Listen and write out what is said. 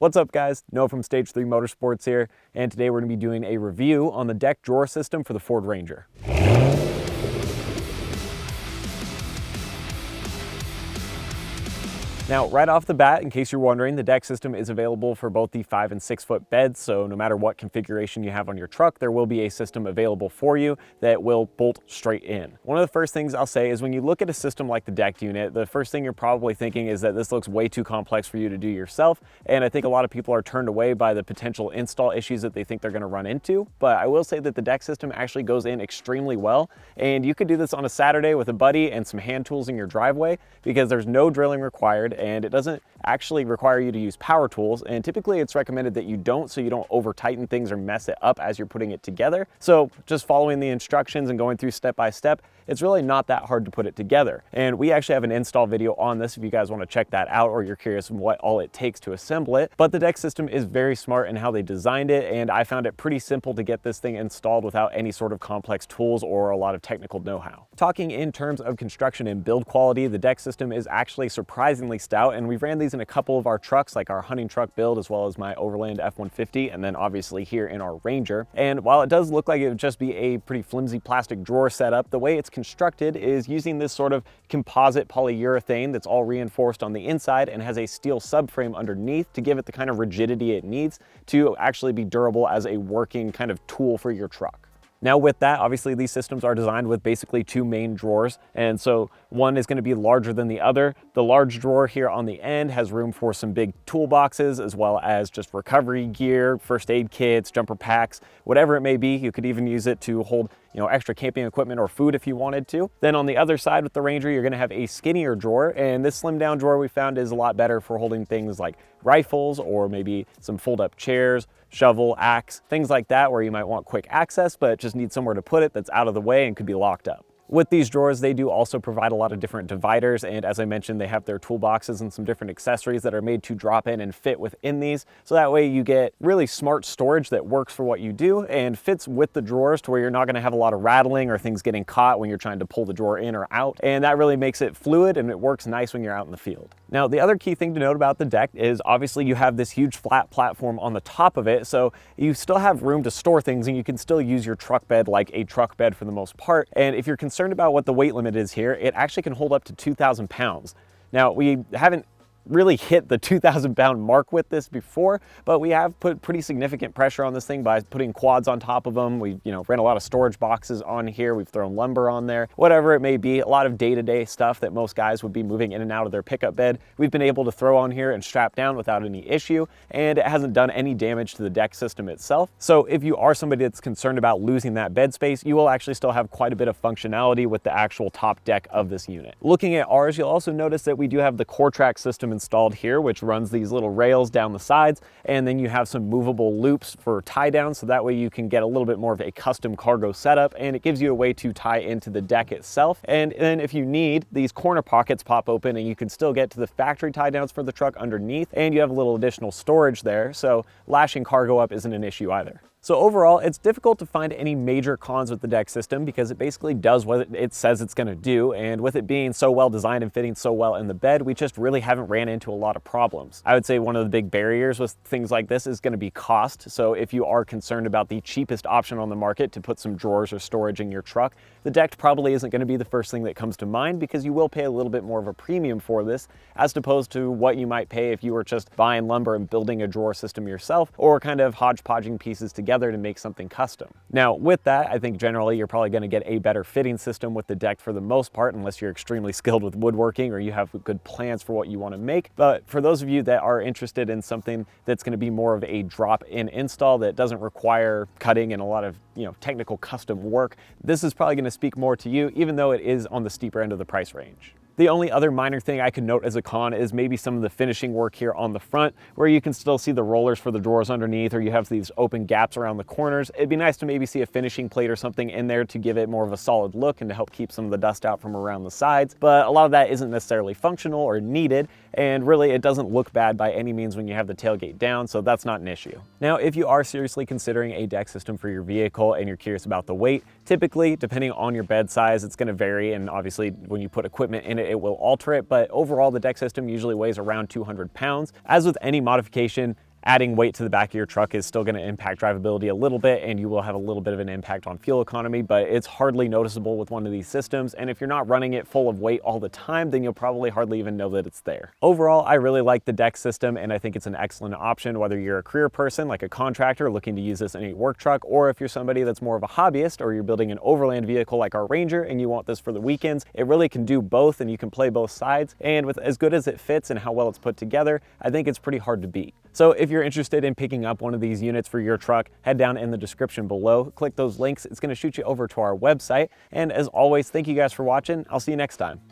What's up guys, Noah from Stage 3 Motorsports here, and today we're going to be doing a review on the deck drawer system for the Ford Ranger. Now, right off the bat, in case you're wondering, the deck system is available for both the 5 and 6 foot beds, so no matter what configuration you have on your truck, there will be a system available for you that will bolt straight in. One of the first things I'll say is when you look at a system like the decked unit, the first thing you're probably thinking is that this looks way too complex for you to do yourself, and I think a lot of people are turned away by the potential install issues that they think they're going to run into. But I will say that the deck system actually goes in extremely well, and you could do this on a Saturday with a buddy and some hand tools in your driveway because there's no drilling required, and it doesn't actually require you to use power tools, and typically it's recommended that you don't, so you don't over tighten things or mess it up as you're putting it together. So just following the instructions and going through step by step, it's really not that hard to put it together. And we actually have an install video on this if you guys want to check that out, or you're curious what all it takes to assemble it. But the deck system is very smart in how they designed it, and I found it pretty simple to get this thing installed without any sort of complex tools or a lot of technical know-how. Talking in terms of construction and build quality, the deck system is actually surprisingly stout, and we've ran these in a couple of our trucks, like our hunting truck build as well as my Overland F-150, and then obviously here in our Ranger. And while it does look like it would just be a pretty flimsy plastic drawer setup, the way it's constructed is using this sort of composite polyurethane that's all reinforced on the inside and has a steel subframe underneath to give it the kind of rigidity it needs to actually be durable as a working kind of tool for your truck. Now with that, obviously these systems are designed with basically two main drawers, and so one is going to be larger than the other. The large drawer here on the end has room for some big toolboxes as well as just recovery gear, first aid kits, jumper packs, whatever it may be. You could even use it to hold extra camping equipment or food if you wanted to. Then on the other side with the Ranger, you're going to have a skinnier drawer, and this slim down drawer we found is a lot better for holding things like rifles or maybe some fold up chairs, shovel, axe, things like that where you might want quick access but just need somewhere to put it that's out of the way and could be locked up. With these drawers, they do also provide a lot of different dividers, and as I mentioned, they have their toolboxes and some different accessories that are made to drop in and fit within these, so that way you get really smart storage that works for what you do and fits with the drawers to where you're not going to have a lot of rattling or things getting caught when you're trying to pull the drawer in or out, and that really makes it fluid and it works nice when you're out in the field. Now, the other key thing to note about the deck is obviously you have this huge flat platform on the top of it, so you still have room to store things and you can still use your truck bed like a truck bed for the most part. And if you're concerned about what the weight limit is here, it actually can hold up to 2,000 pounds. Now, we haven't really hit the 2,000 pound mark with this before, but we have put pretty significant pressure on this thing by putting quads on top of them. We ran a lot of storage boxes on here. We've thrown lumber on there, whatever it may be, a lot of day-to-day stuff that most guys would be moving in and out of their pickup bed. We've been able to throw on here and strap down without any issue, and it hasn't done any damage to the deck system itself. So if you are somebody that's concerned about losing that bed space, you will actually still have quite a bit of functionality with the actual top deck of this unit. Looking at ours, you'll also notice that we do have the core track system installed here, which runs these little rails down the sides, and then you have some movable loops for tie down, so that way you can get a little bit more of a custom cargo setup, and it gives you a way to tie into the deck itself. And then if you need, these corner pockets pop open and you can still get to the factory tie downs for the truck underneath, and you have a little additional storage there, so lashing cargo up isn't an issue either. So overall, it's difficult to find any major cons with the deck system because it basically does what it says it's going to do, and with it being so well designed and fitting so well in the bed, we just really haven't ran into a lot of problems. I would say one of the big barriers with things like this is going to be cost. So if you are concerned about the cheapest option on the market to put some drawers or storage in your truck, the decked probably isn't going to be the first thing that comes to mind because you will pay a little bit more of a premium for this as opposed to what you might pay if you were just buying lumber and building a drawer system yourself or kind of hodgepodging pieces together to make something custom. Now with that, I think generally you're probably going to get a better fitting system with the deck for the most part, unless you're extremely skilled with woodworking or you have good plans for what you want to make. But for those of you that are interested in something that's going to be more of a drop-in install that doesn't require cutting and a lot of technical custom work, this is probably going to speak more to you, even though it is on the steeper end of the price range. The only other minor thing I could note as a con is maybe some of the finishing work here on the front, where you can still see the rollers for the drawers underneath, or you have these open gaps around the corners. It'd be nice to maybe see a finishing plate or something in there to give it more of a solid look and to help keep some of the dust out from around the sides. But a lot of that isn't necessarily functional or needed, and really it doesn't look bad by any means when you have the tailgate down, so that's not an issue. Now, if you are seriously considering a deck system for your vehicle and you're curious about the weight, typically, depending on your bed size, it's going to vary, and obviously when you put equipment in it, it will alter it, but overall the deck system usually weighs around 200 pounds. As with any modification, adding weight to the back of your truck is still going to impact drivability a little bit, and you will have a little bit of an impact on fuel economy, but it's hardly noticeable with one of these systems. And if you're not running it full of weight all the time, then you'll probably hardly even know that it's there. Overall, I really like the DECKED system, and I think it's an excellent option whether you're a career person like a contractor looking to use this in a work truck, or if you're somebody that's more of a hobbyist or you're building an overland vehicle like our Ranger and you want this for the weekends. It really can do both, and you can play both sides. And with as good as it fits and how well it's put together, I think it's pretty hard to beat. So if you're interested in picking up one of these units for your truck, head down in the description below, click those links. It's going to shoot you over to our website. And as always, thank you guys for watching. I'll see you next time.